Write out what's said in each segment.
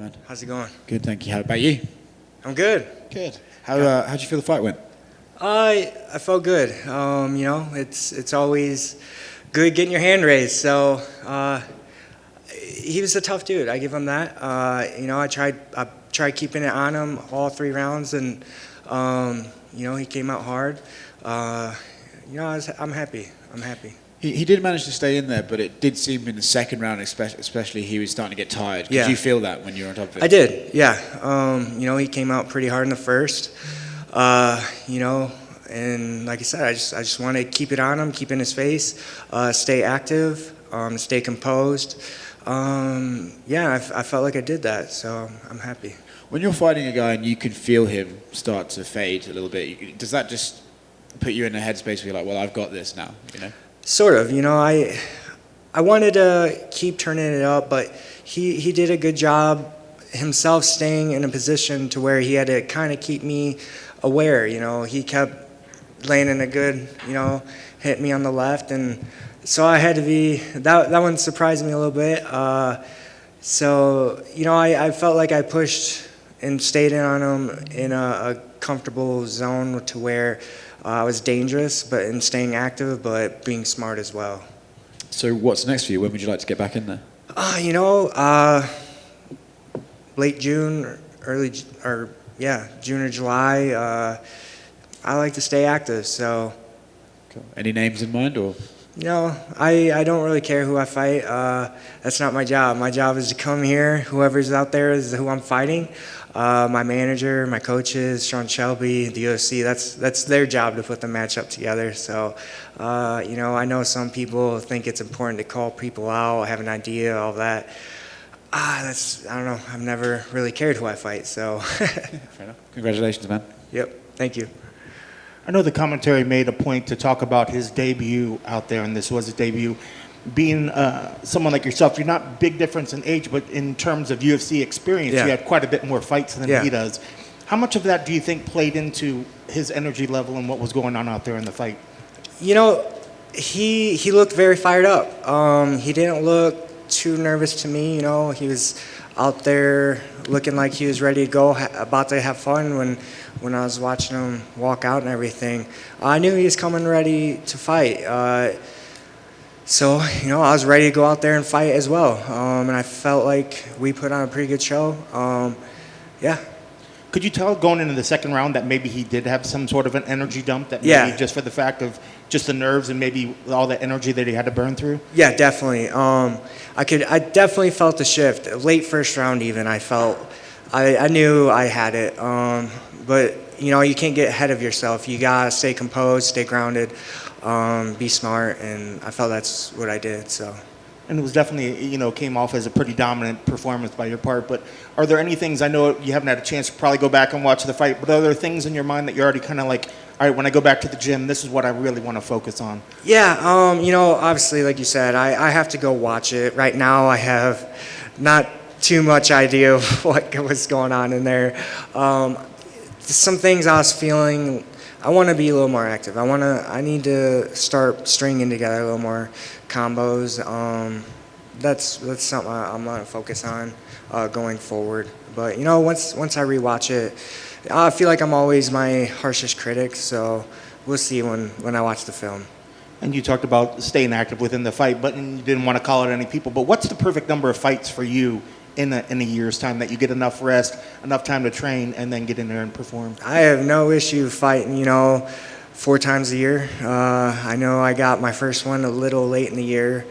man? How's it going? Good, thank you. How about you? I'm good. Good. How'd you feel the fight went? I felt good. It's always good getting your hand raised. So he was a tough dude. I give him that. I tried keeping it on him all 3 rounds, and he came out hard. I'm happy. He did manage to stay in there, but it did seem in the second round, especially, he was starting to get tired. Did you feel that when you were on top of it? I did, yeah. He came out pretty hard in the first. And like I said, I just want to keep it on him, keep in his face, stay active, stay composed. I felt like I did that, so I'm happy. When you're fighting a guy and you can feel him start to fade a little bit, does that just put you in a headspace where you're like, well, I've got this now, Sort of, I wanted to keep turning it up, but he did a good job himself staying in a position to where he had to kind of keep me aware. He kept landing a good, hit me on the left, and so I had to be, that one surprised me a little bit. I felt like I pushed and stayed in on him in a comfortable zone to where I was dangerous, but in staying active, but being smart as well. So what's next for you? When would you like to get back in there? Late June, June or July. I like to stay active, so. Cool. Any names in mind, or? I don't really care who I fight. That's not my job. My job is to come here. Whoever's out there is who I'm fighting. My manager, my coaches, Sean Shelby, the UFC, that's their job to put the matchup together. So, I know some people think it's important to call people out, have an idea, all that. I don't know. I've never really cared who I fight, so. Fair enough. Congratulations, man. Yep, thank you. I know the commentary made a point to talk about his debut out there, and this was his debut. Being someone like yourself, you're not big difference in age, but in terms of UFC experience, you had quite a bit more fights than he does. How much of that do you think played into his energy level and what was going on out there in the fight? He looked very fired up. He didn't look too nervous to me. He was out there looking like he was ready to go, about to have fun when I was watching him walk out and everything. I knew he was coming ready to fight. So, I was ready to go out there and fight as well. And I felt like we put on a pretty good show. Could you tell going into the second round that maybe he did have some sort of an energy dump, that maybe just for the fact of just the nerves and maybe all the energy that he had to burn through? Yeah, definitely. I definitely felt the shift. Late first round even, I knew I had it. But, you can't get ahead of yourself. You got to stay composed, stay grounded, be smart, and I felt that's what I did, so. And it was definitely, came off as a pretty dominant performance by your part. But are there any things, I know you haven't had a chance to probably go back and watch the fight, but are there things in your mind that you're already kind of like, all right, when I go back to the gym, this is what I really want to focus on? Yeah, obviously, like you said, I have to go watch it. Right now, I have not too much idea of what was going on in there. Some things I was feeling, I want to be a little more active. I need to start stringing together a little more combos. That's something I'm gonna focus on going forward. But once I rewatch it, I feel like I'm always my harshest critic. So we'll see when I watch the film. And you talked about staying active within the fight, but you didn't want to call out any people. But what's the perfect number of fights for you in a year's time that you get enough rest, enough time to train, and then get in there and perform? I have no issue fighting, 4 times a year. I know I got my first one a little late in the year.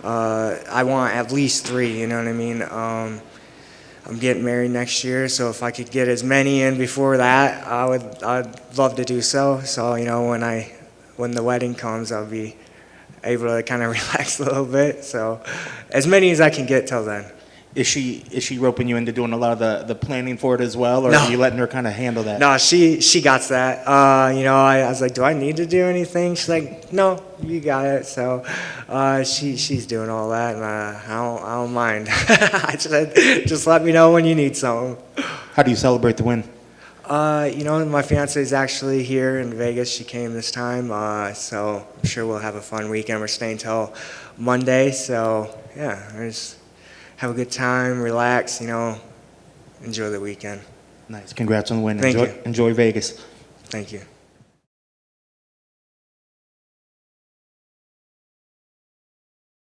I want at least 3, you know what I mean? I'm getting married next year, so if I could get as many in before that, I'd love to do so. So, when the wedding comes, I'll be able to kind of relax a little bit. So as many as I can get till then. Is she roping you into doing a lot of the planning for it as well, or are you letting her kind of handle that? No, she got that. I was like, do I need to do anything? She's like, no, you got it. So she's doing all that, and I don't mind. I said, just let me know when you need something. How do you celebrate the win? My fiance is actually here in Vegas. She came this time, so I'm sure we'll have a fun weekend. We're staying till Monday, so yeah, just have a good time, relax, enjoy the weekend. Nice. Congrats on the win. Thank you. Enjoy Vegas. Thank you.